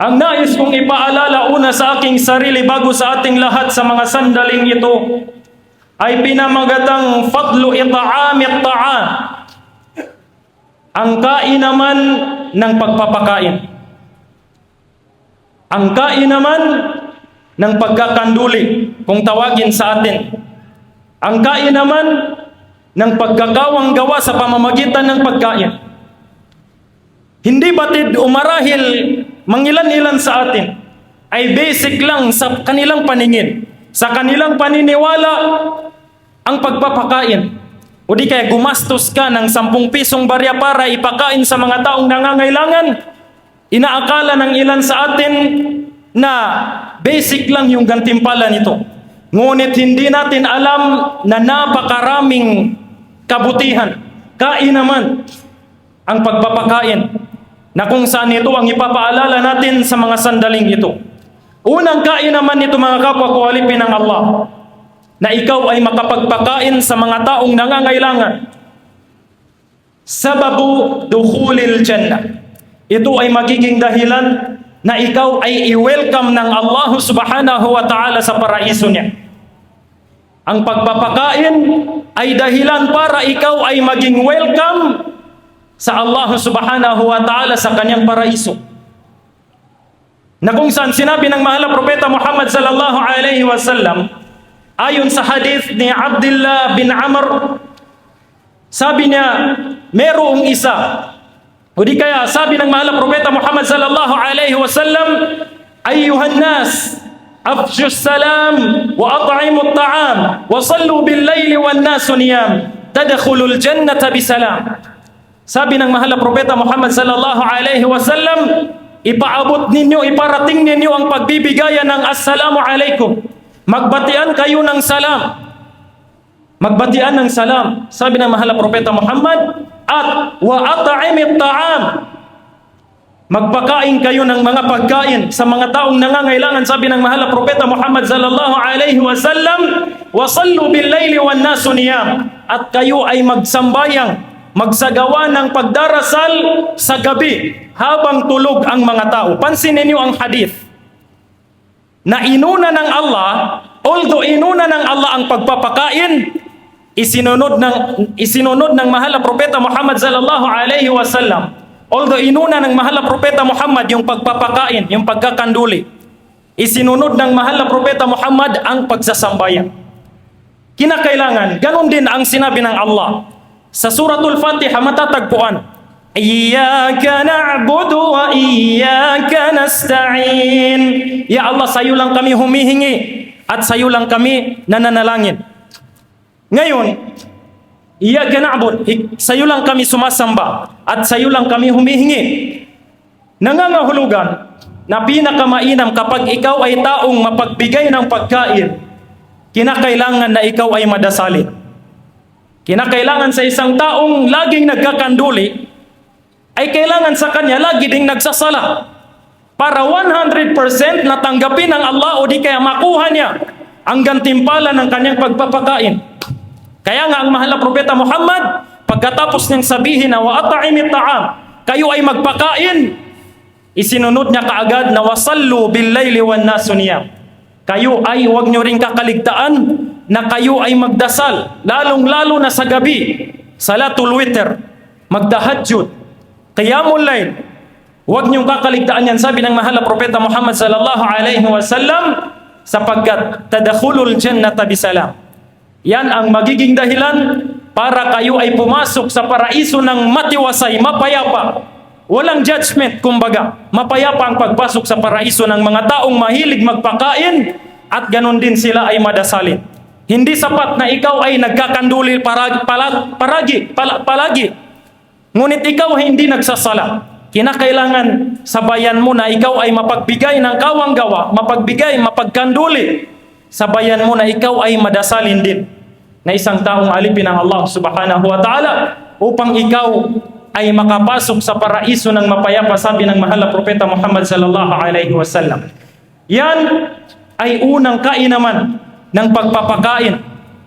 Ang nais kong ipaalala una sa aking sarili bago sa ating lahat sa mga sandaling ito ay pinamagatang fadlu ita'amit ta'am. Ang kain naman ng pagpapakain. Ang kain naman ng pagkakanduli, kung tawagin sa atin. Ang kain naman ng pagkagawang gawa sa pamamagitan ng pagkain. Hindi batid o marahil mangilan-ilan sa atin ay basic lang sa kanilang paningin, sa kanilang paniniwala ang pagpapakain. O di kaya gumastos ka ng 10 pisong barya para ipakain sa mga taong nangangailangan. Inaakala ng ilan sa atin na basic lang yung gantimpala nito. Ngunit hindi natin alam na napakaraming kabutihan, kainaman ang pagpapakain, na kung saan ito ang ipapaalala natin sa mga sandaling ito. Unang kainaman nito, mga kapwa ko alipin ng Allah, na ikaw ay makapagpakain sa mga taong nangangailangan. Sababu dukhulil jannah. Ito ay magiging dahilan na ikaw ay i-welcome ng Allah subhanahu wa ta'ala sa paraiso niya. Ang pagpapakain ay dahilan para ikaw ay maging welcome sa Allah subhanahu wa ta'ala sa kanyang paraiso. Na kung saan sinabi ng mahal na propeta Muhammad sallallahu alaihi wasallam, ayon sa hadith ni Abdullah bin Amr, sabi niya, merong isa, o di kaya sabi ng mahal na propeta Muhammad sallallahu alaihi wasallam, ayyuhan nas, afshu salam wa at'imu at-ta'am wa sallu bil-layli wan-nasu niyam tadkhulul jannata bisalam. Sabi ng mahal na propeta Muhammad sallallahu alaihi wasallam, ipaabot ninyo, iparating ninyo ang pagbibigayan ng assalamu alaikum. Magbatian kayo ng salam. Magbatian ng salam. Sabi ng mahal na propeta Muhammad, at wa at'imit ta'am. Magpakain kayo ng mga pagkain sa mga taong nangangailangan. Sabi ng mahal na propeta Muhammad sallallahu alaihi wasallam, wa sallu bil-laili wan-nasu niyam. At kayo ay magsambayang, magsagawa ng pagdarasal sa gabi habang tulog ang mga tao. Pansinin niyo ang hadith. Na inuna ng Allah, although inuna ng Allah ang pagpapakain, isinunod ng mahal na propeta Muhammad sallallahu alaihi wasallam. Although inuna ng mahal na propeta Muhammad yung pagpapakain, yung pagkakanduli, isinunod ng mahal na propeta Muhammad ang pagsasambayan. Kinakailangan, ganun din ang sinabi ng Allah. Sa suratul Fatiha matatagpuan, Iyyaka na'budu wa iyyaka nasta'in. Ya Allah, sa iyo lang kami humihingi at sa iyo lang kami nananalangin. Ngayon, iyyaka na'bud, sa iyo lang kami sumasamba at sa iyo lang kami humihingi. Nangangahulugan na pinakamainam kapag ikaw ay taong mapagbigay ng pagkain, kinakailangan na ikaw ay madasalin. Kinakailangan sa isang taong laging nagkakanduli ay kailangan sa kanya lagi ding nagsasala para 100% natanggapin ng Allah o di kaya makuha niya ang gantimpala ng kanyang pagpapakain. Kaya nga ang mahal na propeta Muhammad, pagkatapos niyang sabihin na wa at'imit ta'am, kayo ay magpakain, isinunod niya kaagad na wasallu bil-layli wan-nasu niyam. Kayo ay huwag niyo ring kakaligtaan na kayo ay magdasal, lalong-lalo na sa gabi, salatul witr, magtahajjud, qiyamul layl. Huwag niyong kakaligtaan yan, sabi ng mahal na propeta Muhammad sallallahu alaihi wasallam, sapagkat tadkhulul jannata bisalam. Yan ang magiging dahilan para kayo ay pumasok sa paraiso ng matiwasay, mapayapa. Walang judgment, kumbaga. Mapayapa ang pagpasok sa paraiso ng mga taong mahilig magpakain at ganon din sila ay madasalin. Hindi sapat na ikaw ay nagkakanduli palagi. Ngunit ikaw ay hindi nagsasala. Kinakailangan sabayan mo na ikaw ay mapagbigay ng kawang-gawa, mapagkanduli. Sabayan mo na ikaw ay madasalin din na isang taong alipin ng Allah subhanahu wa ta'ala upang ikaw ay makapasok sa paraiso ng mapayapa, sabi ng mahal na propeta Muhammad sallallahu alaihi wasallam. Yan ay unang kainaman ng pagpapakain.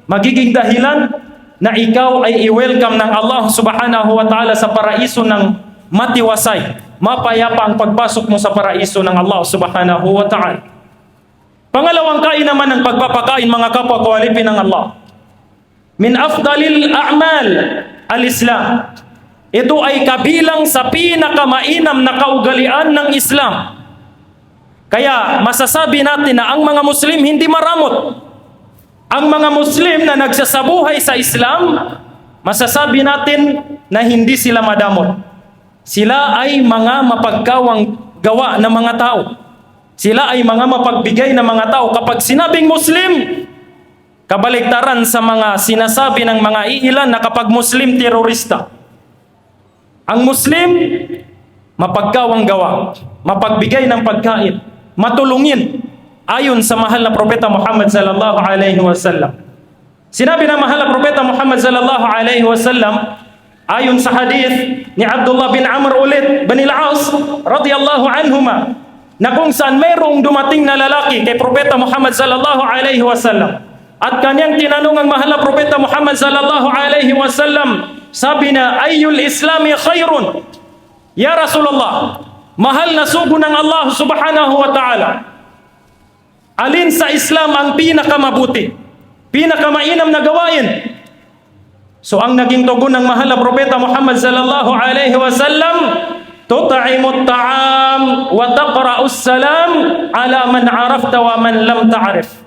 Magiging dahilan na ikaw ay i-welcome ng Allah subhanahu wa ta'ala sa paraiso ng matiwasay, mapayapa ang pagpasok mo sa paraiso ng Allah subhanahu wa ta'ala. Pangalawang kain naman ng pagpapakain, mga kapwa ko alipin ng Allah. Min afdalil a'mal al-Islam. Ito ay kabilang sa pinakamainam na kaugalian ng Islam. Kaya masasabi natin na ang mga Muslim hindi maramot. Ang mga Muslim na nagsasabuhay sa Islam, masasabi natin na hindi sila madamot. Sila ay mga mapagkawang gawa ng mga tao. Sila ay mga mapagbigay na mga tao. Kapag sinabing Muslim, kabaligtaran sa mga sinasabi ng mga iilan na kapag Muslim, terorista. Ang Muslim, mapagkawang gawa, mapagbigay ng pagkain, matulungin, ayon sa mahal na propeta Muhammad sallallahu alaihi wasallam. Sinabi ng mahal na propeta Muhammad sallallahu alaihi wasallam, ayon sa hadith ni Abdullah bin Amr ulit bin al-As radiyallahu anhuma, na kung saan mayroong dumating na lalaki kay propeta Muhammad sallallahu alaihi wasallam at kanyang tinanong ang mahal na propeta Muhammad sallallahu alaihi wasallam, sabi na, ayyul islami khairun? Ya Rasulullah, mahal na sugo ng Allah subhanahu wa ta'ala, alin sa Islam ang pinakamabuti, pinakamainam na gawain? So ang naging tugon ng mahal na propeta Muhammad sallallahu alaihi wasallam, tut'imut ta'am wa taqra'us salam ala man 'arafta wa man lam ta'rif.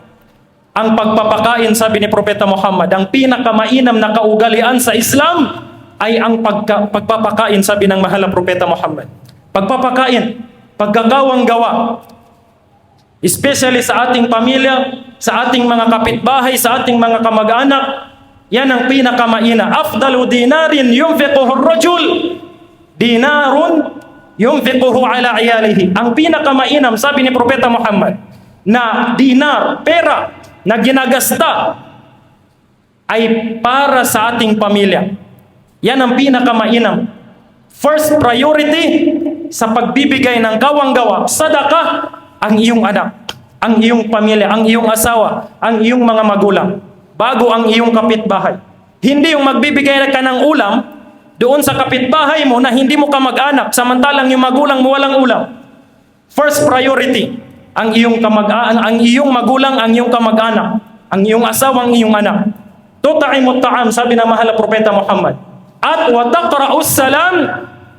Ang pagpapakain, sabi ni propeta Muhammad, ang pinakamainam na kaugalian sa Islam ay ang pagpapakain, sabi ng mahal na propeta Muhammad. Pagpapakain, pagkagawang gawa, especially sa ating pamilya, sa ating mga kapitbahay, sa ating mga kamag-anak, yan ang pinakamaina. Afdalu dinarin yunfiquhu ar-rajul, dinarun yunfiquhu ala iyalihi. Ang pinakamainam, sabi ni propeta Muhammad, na dinar, pera, na ginagasta ay para sa ating pamilya. Yan ang pinakamainam. First priority sa pagbibigay ng gawang-gawa, sadaka, ang iyong anak, ang iyong pamilya, ang iyong asawa, ang iyong mga magulang, bago ang iyong kapitbahay. Hindi yung magbibigay ka ng ulam doon sa kapitbahay mo na hindi mo ka mag-anak, samantalang yung magulang mo walang ulam. First priority, ang iyong ang iyong magulang, ang iyong kamag-anak, ang iyong asawa, ang iyong anak. Tut'imut ta'am, sabi ng mahal na propeta Muhammad. At wa taqra'us salam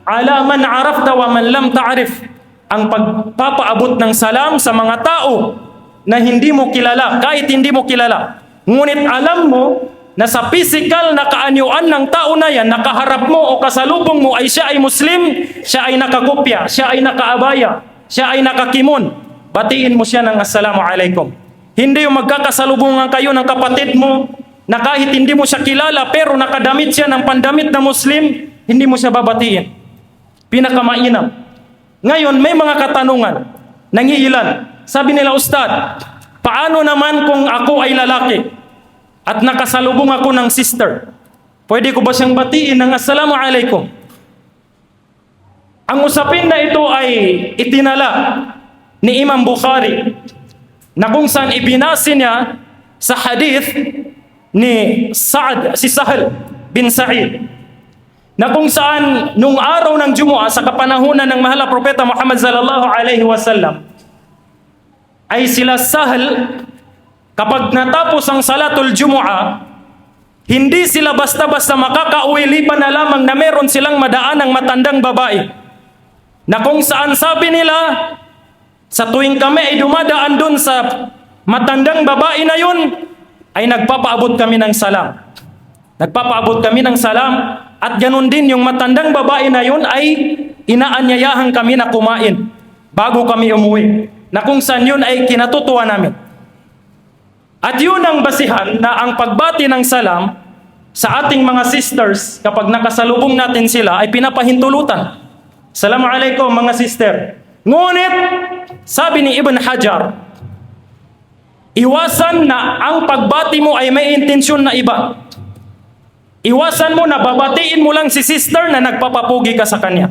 ala man 'arafta wa man lam ta'rif. Ang pagpapaabot ng salam sa mga tao na hindi mo kilala, kahit hindi mo kilala. Ngunit alam mo na sa physical na kaanyuan ng tao na yan, nakaharap mo o kasalubong mo ay siya ay Muslim, siya ay nakakopya, siya ay nakaabaya, siya ay nakakimon. Batiin mo siya ng assalamu alaikum. Hindi yung magkakasalubungan kayo ng kapatid mo na kahit hindi mo siya kilala pero nakadamit siya ng pandamit na Muslim, hindi mo siya babatiin. Pinakamainam. Ngayon, may mga katanungan. Nangiilan. Sabi nila, Ustad, paano naman kung ako ay lalaki at nakasalubong ako ng sister? Pwede ko ba siyang batiin ng assalamu alaikum? Ang usapin na ito ay itinala ni Imam Bukhari, na kung saan ibinasi niya sa hadith ni si Sahal bin Sa'id, na kung saan nung araw ng Jumu'ah sa kapanahunan ng mahal na propeta Muhammad sallallahu alaihi wasallam, ay sila Sahal, kapag natapos ang salatul Jumu'ah, hindi sila basta-basta makakauwi liban na lamang na meron silang madaan ng matandang babae, na kung saan sabi nila, sa tuwing kami ay dumadaan dun sa matandang babae na yun, ay nagpapaabot kami ng salam. Nagpapaabot kami ng salam, at ganun din yung matandang babae na yun ay inaanyayahan kami na kumain bago kami umuwi. Na kung saan yun ay kinatutuwa namin. At yun ang basihan na ang pagbati ng salam sa ating mga sisters, kapag nakasalubong natin sila, ay pinapahintulutan. Assalamu alaikum mga sister. Ngunit, sabi ni Ibn Hajar, iwasan na ang pagbati mo ay may intensyon na iba. Iwasan mo na babatiin mo lang si sister na nagpapapugi ka sa kanya.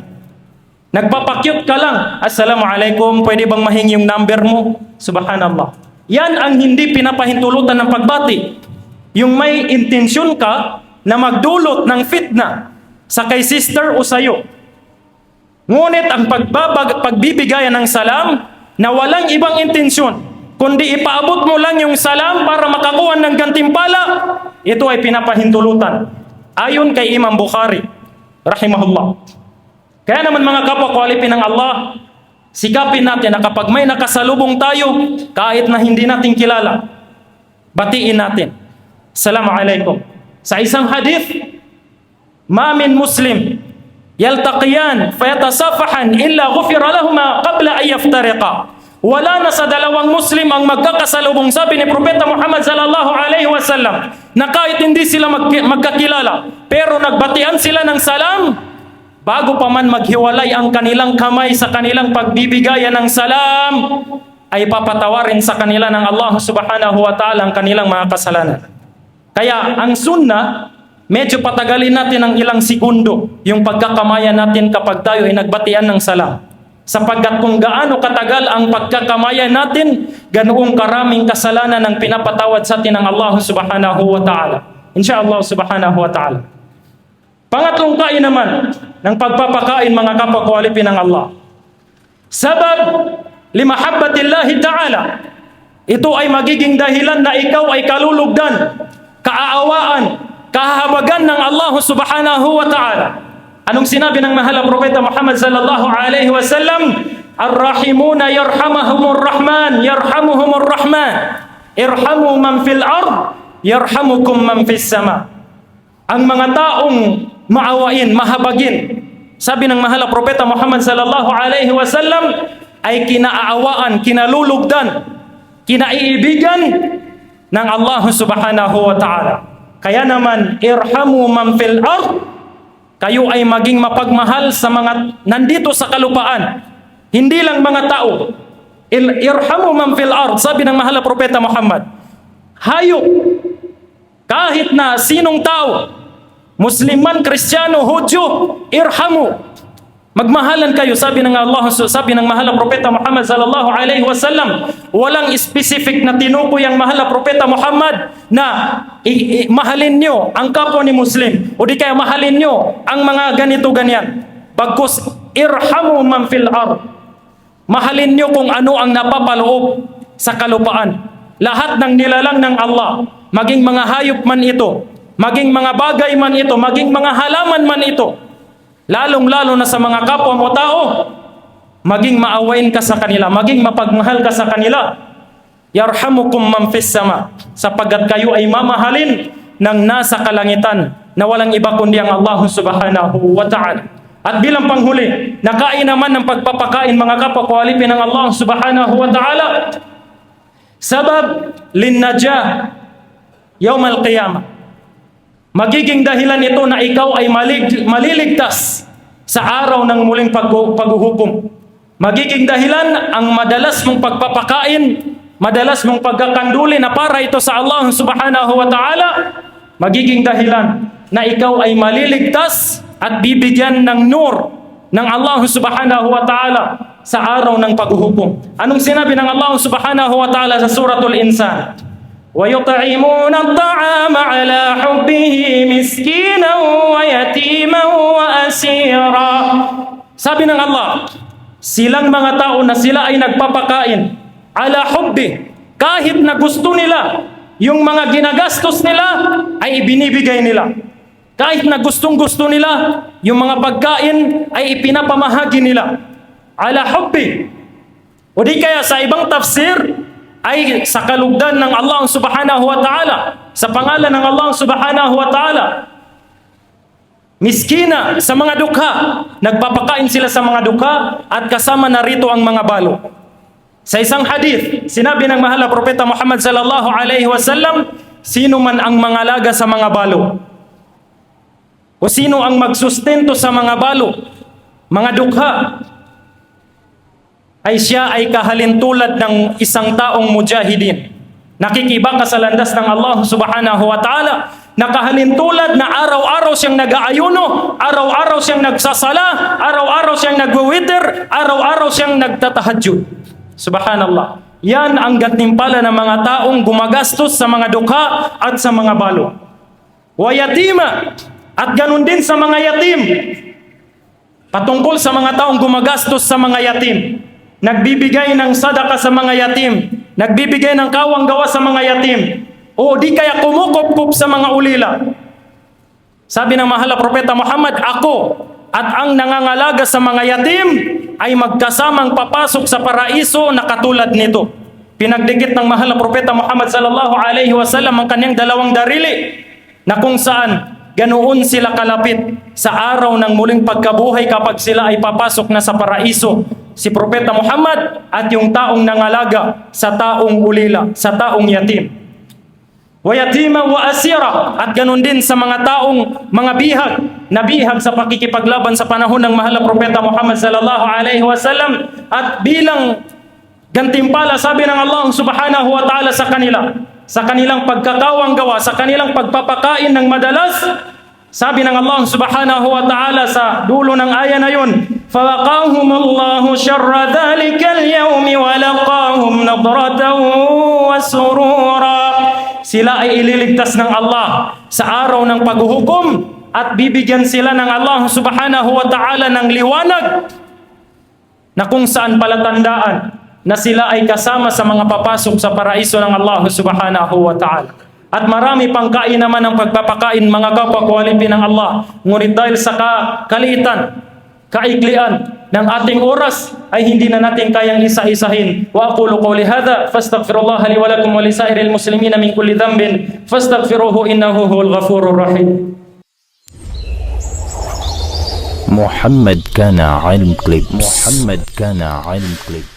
Nagpapakyut ka lang. Assalamu alaikum, pwede bang mahingi yung number mo? Subhanallah. Yan ang hindi pinapahintulutan ng pagbati. Yung may intensyon ka na magdulot ng fitna sa kay sister o sayo. Ngunit ang pagbibigayan ng salam na walang ibang intensyon, kundi ipaabot mo lang yung salam para makakuha ng gantimpala, ito ay pinapahintulutan. Ayon kay Imam Bukhari, rahimahullah. Kaya naman mga kapwa kwalipin ng Allah, sikapin natin na kapag may nakasalubong tayo, kahit na hindi natin kilala, batiin natin. Assalamualaikum. Sa isang hadith, ma min muslim yaltaqiyan fayatasafahan illa ghufira lahuma qabla an yaftariqa. Wala na sa dalawang Muslim ang magkakasalubong, sabi ni Propeta Muhammad sallallahu alaihi wasallam, na kahit hindi sila magkakilala, pero nagbatian sila ng salam, bago pa man maghiwalay ang kanilang kamay sa kanilang pagbibigayan ng salam, ay papatawarin sa kanila ng Allah subhanahu wa ta'ala ang kanilang mga kasalanan. Kaya ang sunnah, medyo patagalin natin ng ilang segundo yung pagkakamayan natin kapag tayo ay nagbatian ng salam. Sapagkat kung gaano katagal ang pagkakamayan natin, ganoong karaming kasalanan ang pinapatawad sa atin ng Allah subhanahu wa ta'ala. Insyaallah subhanahu wa ta'ala. Pangatlong kain naman ng pagpapakain mga kapwa kwalipin ng Allah. Sabab limahabbatillahi ta'ala. Ito ay magiging dahilan na ikaw ay kalulugdan, kaaawaan, kahahabagan ng Allah subhanahu wa ta'ala. Anong sinabi ng mahal na Propeta Muhammad sallallahu alaihi wasallam? Ar-rahimuna yarhamahumur rahman, yarhamuhumur rahman. Irhamu man fil ard, yarhamukum man fis sama. Ang mga taong maawain, mahabagin, sabi ng mahal na Propeta Muhammad sallallahu alaihi wasallam, ay kinaaawaan, kinalulugdan, kinaiibigan ng Allah subhanahu wa ta'ala. Kaya naman, irhamu man fil ard, kayo ay maging mapagmahal sa mga nandito sa kalupaan. Hindi lang mga tao. Irhamu man fil ard, sabi ng mahal na Propeta Muhammad. Hayop, kahit na sinong tao, Muslim man, Kristiyano, Hudyo, irhamu. Magmahalan kayo, sabi ng Allah, sabi ng mahal na Propeta Muhammad sallallahu alaihi wasallam. Walang specific na tinukoy ang mahal na Propeta Muhammad na mahalin nyo ang kapwa ni Muslim o di kaya mahalin nyo ang mga ganito ganyan. Bagkus irhamu man fil ard. Mahalin nyo kung ano ang napapaloob sa kalupaan. Lahat ng nilalang ng Allah, maging mga hayop man ito, maging mga bagay man ito, maging mga halaman man ito, lalong-lalo na sa mga kapwa mo tao, maging maawain ka sa kanila, maging mapagmahal ka sa kanila. Yarhamukum man fis sama, sapagkat kayo ay mamahalin ng nasa kalangitan na walang iba kundi ang Allah subhanahu wa ta'ala. At bilang panghuli, nakain naman ng pagpapakain mga kapwa kwalipin ng Allah subhanahu wa ta'ala, sabab linnajah yawm al-qiyamah. Magiging dahilan ito na ikaw ay maliligtas sa araw ng muling paghuhukom. Magiging dahilan ang madalas mong pagpapakain, madalas mong pagkakanduli na para ito sa Allah subhanahu wa ta'ala, magiging dahilan na ikaw ay maliligtas at bibigyan ng nur ng Allah subhanahu wa ta'ala sa araw ng paghuhukom. Anong sinabi ng Allah subhanahu wa ta'ala sa suratul Insan? وَيُطْعِمُونَ الطَّعَامَ عَلَى حُبِّهِ مِسْكِينًا وَيَتِيمًا وَأَسِيرًا. Sabi ng Allah, silang mga tao na sila ay nagpapakain ala hubbi, kahit na gusto nila, yung mga ginagastos nila ay ibinibigay nila. Kahit na gustong-gusto nila, yung mga pagkain ay ipinapamahagi nila. Ala hubbi. O di kaya sa ibang tafsir, ay sa kalugdan ng Allah subhanahu wa ta'ala, sa pangalan ng Allah subhanahu wa ta'ala. Miskina, sa mga dukha, nagpapakain sila sa mga dukha at kasama na rito ang mga balo. Sa isang hadith, sinabi ng mahal na Propeta Muhammad sallallahu alaihi wasallam, sino man ang mangalaga sa mga balo o sino ang magsustento sa mga balo, mga dukha, ay siya ay kahalintulad ng isang taong mujahidin. Nakikibaka sa landas ng Allah subhanahu wa ta'ala. Nakahalintulad na araw-araw siyang nag-aayuno, araw-araw siyang nagsasala, araw-araw siyang nagwiwitr, araw-araw siyang nagtatahajjud. Subhanallah. Yan ang gantimpala ng mga taong gumagastos sa mga dukha at sa mga balo. Wa yatima, at ganun din sa mga yatim. patungkol sa mga taong gumagastos sa mga yatim, nagbibigay ng sadaka sa mga yatim, nagbibigay ng kawang gawa sa mga yatim, o di kaya kumukup-kup sa mga ulila. Sabi ng mahal na Propeta Muhammad, ako at ang nangangalaga sa mga yatim ay magkasamang papasok sa paraiso na katulad nito. Pinagdikit ng mahal na Propeta Muhammad sallallahu alaihi wasallam ang kanyang dalawang darili, na kung saan ganoon sila kalapit sa araw ng muling pagkabuhay kapag sila ay papasok na sa paraiso. Si Propeta Muhammad at yung taong nangalaga sa taong ulila, sa taong yatim. Wa yatima wa asira, at ganoon din sa mga taong mga bihag, na bihag sa pakikipaglaban sa panahon ng mahal na Propeta Muhammad sallallahu alaihi wasallam, at bilang gantimpala, sabi ng Allah subhanahu wa ta'ala sa kanila, sa kanilang pagkakawang gawa, sa kanilang pagpapakain ng madalas, sabi ng Allah subhanahu wa ta'ala sa dulo ng aya na yun, فَوَقَاهُمُ اللَّهُ شَرَّ ذَلِكَ الْيَوْمِ وَلَقَاهُمْ نَضْرَةً وَسُرُورًا. Sila ay ililigtas ng Allah sa araw ng paghuhukom, at bibigyan sila ng Allah subhanahu wa ta'ala ng liwanag, na kung saan palatandaan na sila ay kasama sa mga papasok sa paraiso ng Allah subhanahu wa ta'ala. At marami pang kain naman ng pagpapakain, mga kapwa kawalipin ng Allah. Ngunit dahil sa kaliitan, kaiklian ng ating oras, ay hindi na natin kayang isa-isahin. Wa aqulu qawli hadha fastaghfirullah li wa lakum wa li sa'iril muslimina min kulli dhanbin fastaghfiruhu innahu huwal ghafurur rahim. محمد كان علم كليبس. محمد كان علم كليبس.